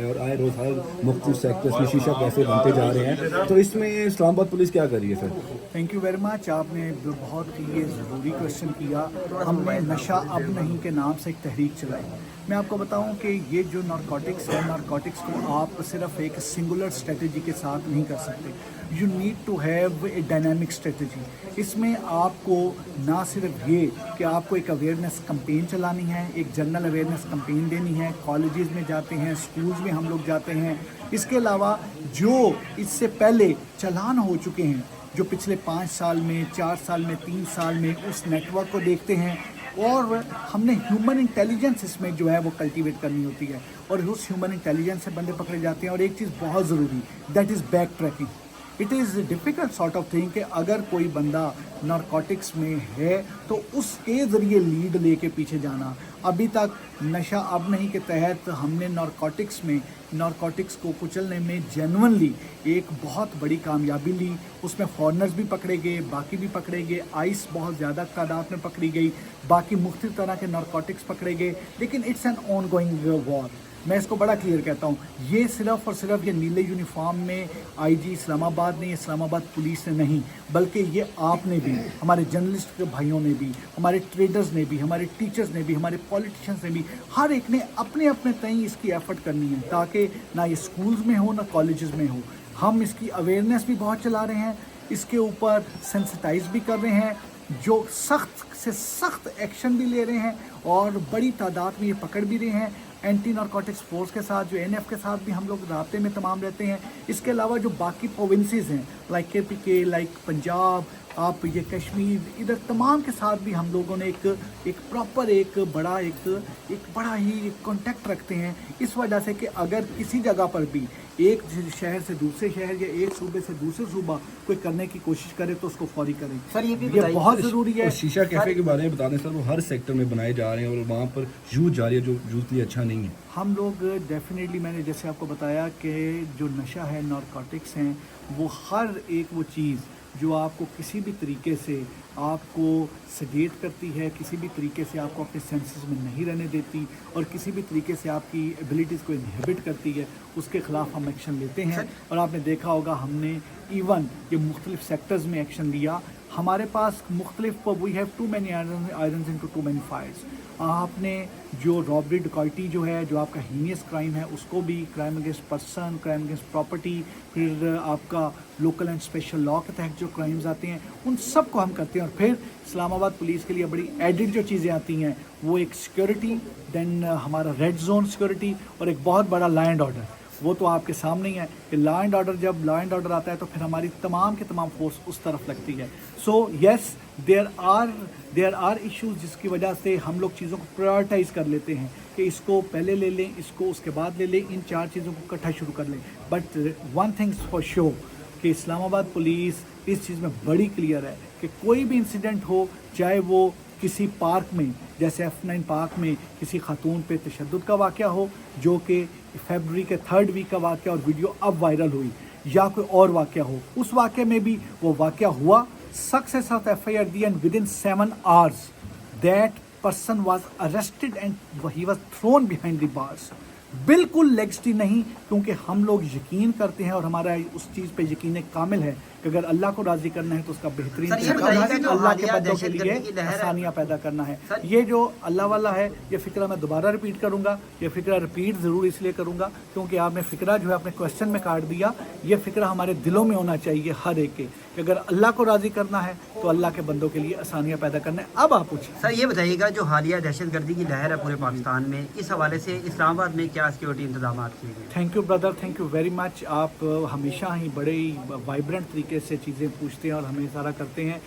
اور آئے روز ہر مختلف سیکٹرز میں شیشہ کیفے بنتے جا رہے ہیں، تو اس میں اسلام آباد پولیس کیا کر رہی ہے sir? Thank you very much. آپ نے بہت ہی ضروری کوشچن کیا. ہم نے نشہ اب نہیں کے نام سے ایک تحریک چلائی. میں آپ کو بتاؤں کہ یہ جو نارکوٹکس ہے، نارکوٹکس کو آپ صرف ایک سنگولر اسٹریٹجی کے ساتھ نہیں کر سکتے. You need to have a dynamic strategy. اس میں آپ کو نہ صرف یہ کہ آپ کو ایک اویئرنیس کمپین چلانی ہے، ایک جنرل اویئرنیس کمپین دینی ہے، کالجز میں جاتے ہیں، اسکولز میں ہم لوگ جاتے ہیں. اس کے علاوہ جو اس سے پہلے چلان ہو چکے ہیں، جو پچھلے 5 سال میں، 4 سال میں، 3 سال میں، اس نیٹ ورک کو دیکھتے ہیں. اور ہم نے ہیومن انٹیلیجنس اس میں جو ہے وہ کلٹیویٹ کرنی ہوتی ہے، اور اس ہیومن انٹیلیجنس سے بندے پکڑے جاتے ہیں. اور ایک چیز بہت ضروری، that is backtracking. It is difficult sort of thing کہ اگر کوئی بندہ نارکوٹکس میں ہے تو اس کے ذریعے لیڈ لے کے پیچھے جانا. ابھی تک نشہ اب نہیں کے تحت ہم نے نارکوٹکس کو کچلنے میں جینونلی ایک بہت بڑی کامیابی لی. اس میں فارنرز بھی پکڑے گئے، باقی بھی پکڑے گئے، آئس بہت زیادہ تعداد میں پکڑی گئی، باقی مختلف طرح کے نارکوٹکس پکڑے گئے. لیکن اٹس این آن گوئنگ وار. میں اس کو بڑا کلیئر کہتا ہوں، یہ صرف اور صرف یہ نیلے یونیفارم میں آئی جی اسلام آباد نے، اسلام آباد پولیس نے نہیں، بلکہ یہ آپ نے بھی، ہمارے جرنلسٹ کے بھائیوں نے بھی، ہمارے ٹریڈرز نے بھی، ہمارے ٹیچرز نے بھی، ہمارے پولیٹیشنز نے بھی، ہر ایک نے اپنے اپنے تئیں اس کی ایفرٹ کرنی ہے تاکہ نہ یہ سکولز میں ہو نہ کالجز میں ہو. ہم اس کی اویئرنیس بھی بہت چلا رہے ہیں، اس کے اوپر سینسٹائز بھی کر رہے ہیں، جو سخت سے سخت ایکشن بھی لے رہے ہیں، اور بڑی تعداد میں یہ پکڑ بھی رہے ہیں. اینٹی نارکوٹکس فورس کے ساتھ، جو این ایف کے ساتھ بھی ہم لوگ رابطے میں تمام رہتے ہیں. اس کے علاوہ جو باقی پروونسز ہیں، لائک کے پی کے، لائک پنجاب، آپ یہ کشمیر، ادھر تمام کے ساتھ بھی ہم لوگوں نے ایک پراپر ایک بڑا ہی کانٹیکٹ رکھتے ہیں. اس وجہ سے کہ اگر کسی جگہ پر بھی ایک شہر سے دوسرے شہر یا ایک صوبے سے دوسرے صوبہ کوئی کرنے کی کوشش کرے تو اس کو فوری کریں. سر یہ بہت ضروری ہے. شیشہ کیفے کے بارے میں بتا دیں سر، وہ ہر سیکٹر میں بنائے جا رہے ہیں اور وہاں پر یوز جاری ہے، جو یوز کے لیے اچھا نہیں ہے. ہم لوگ ڈیفینیٹلی، میں نے جیسے آپ کو بتایا کہ جو نشہ ہے، نارکوٹکس ہیں، وہ ہر ایک وہ چیز جو آپ کو کسی بھی طریقے سے آپ کو سیڈیٹ کرتی ہے، کسی بھی طریقے سے آپ کو اپنے سینسز میں نہیں رہنے دیتی، اور کسی بھی طریقے سے آپ کی ایبلٹیز کو انہیبٹ کرتی ہے، اس کے خلاف ہم ایکشن لیتے ہیں. اور آپ نے دیکھا ہوگا ہم نے ایون یہ مختلف سیکٹرز میں ایکشن لیا. ہمارے پاس مختلف، we have too many irons into too many fires. آپ نے جو رابری ڈکیتی جو ہے، جو آپ کا ہینیس کرائم ہے، اس کو بھی، crime against person, crime against property, پھر آپ کا لوکل اینڈ اسپیشل لا کے تحت جو کرائمز آتے ہیں، ان سب کو ہم کرتے ہیں. اور پھر اسلام آباد پولیس کے لیے بڑی ایڈڈ جو چیزیں آتی ہیں، وہ ایک سیکورٹی، دین ہمارا ریڈ زون سیکورٹی، اور ایک بہت بڑا لا اینڈ آرڈر. وہ تو آپ کے سامنے ہی ہے کہ لا اینڈ آرڈر، جب لا اینڈ آرڈر آتا ہے تو پھر ہماری تمام کے تمام فورس اس طرف لگتی ہے. سو یس، دیر آر ایشوز جس کی وجہ سے ہم لوگ چیزوں کو پرائورٹائز کر لیتے ہیں کہ اس کو پہلے لے لیں، اس کو اس کے بعد لے لیں، ان 4 چیزوں کو اکٹھا شروع کر لیں. But one things for sure کہ اسلام آباد پولیس اس چیز میں بڑی کلیئر ہے کہ کوئی بھی انسیڈنٹ ہو، چاہے وہ کسی پارک میں، جیسے F9 پارک میں کسی خاتون پہ تشدد کا واقعہ ہو، جو کہ فیبرری کے 3rd ویک کا واقعہ اور ویڈیو اب وائرل ہوئی، یا کوئی اور واقعہ ہو، اس واقعے میں بھی وہ واقعہ ہوا، سخت سے سخت FIR دی، and with in 7 hours that person was arrested and he was thrown behind the bars. بالکل لیگسٹی نہیں، کیونکہ ہم لوگ یقین کرتے ہیں اور ہمارا اس چیز پہ یقین کامل ہے کہ اگر اللہ کو راضی کرنا ہے تو اس کا بہترین طریقہ اللہ کے بندوں کے لیے آسانیاں پیدا کرنا ہے. یہ جو اللہ والا ہے، یہ فکرہ میں دوبارہ ریپیٹ کروں گا. یہ فکرہ ریپیٹ ضرور اس لیے کروں گا کیونکہ آپ نے فکرہ جو ہے اپنے کوشچن میں کاٹ دیا. یہ فکرہ ہمارے دلوں میں ہونا چاہیے ہر ایک کے کہ اگر اللہ کو راضی کرنا ہے تو اللہ کے بندوں کے لیے آسانیاں پیدا کرنا ہے. اب آپ پوچھیں سر، یہ بتائیے گا جو حالیہ دہشت گردی کی لہر ہے پورے پاکستان میں، اس حوالے سے اسلام آباد میں کیا سیکورٹی انتظامات کیے گئے؟ Thank you brother, thank you very much. آپ ہمیشہ ہی بڑے ہی وائبرنٹ طریقے سے چیزیں پوچھتے ہیں اور ہمیں سارا کرتے ہیں.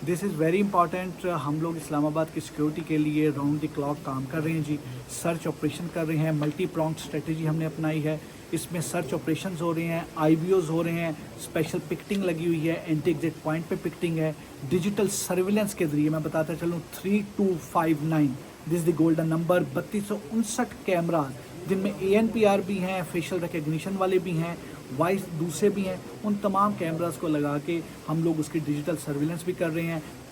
دس از ویری امپارٹینٹ. ہم لوگ اسلام آباد کی سیکورٹی کے لیے راؤنڈ دی کلاک کام کر رہے ہیں جی. سرچ آپریشن کر رہے ہیں، ملٹی پرونگ اسٹریٹجی ہم نے اپنائی ہے. اس میں سرچ آپریشنز ہو رہے ہیں، IBOs ہو رہے ہیں، اسپیشل پکٹنگ لگی ہوئی ہے، اینٹی ایگزٹ پوائنٹ پہ پکٹنگ ہے، ڈیجیٹل سرویلنس کے ذریعے. میں بتاتا چلوں 3259 دس از دی گولڈن نمبر. 3259 کیمراز، جن میں ANPR بھی ہیں، فیشل ریکگنیشن والے بھی ہیں، وائس دوسرے بھی ہیں. ان تمام کیمراز کو لگا کے ہم لوگ اس کی ڈیجیٹل سرویلنس بھی کر رہے ہیں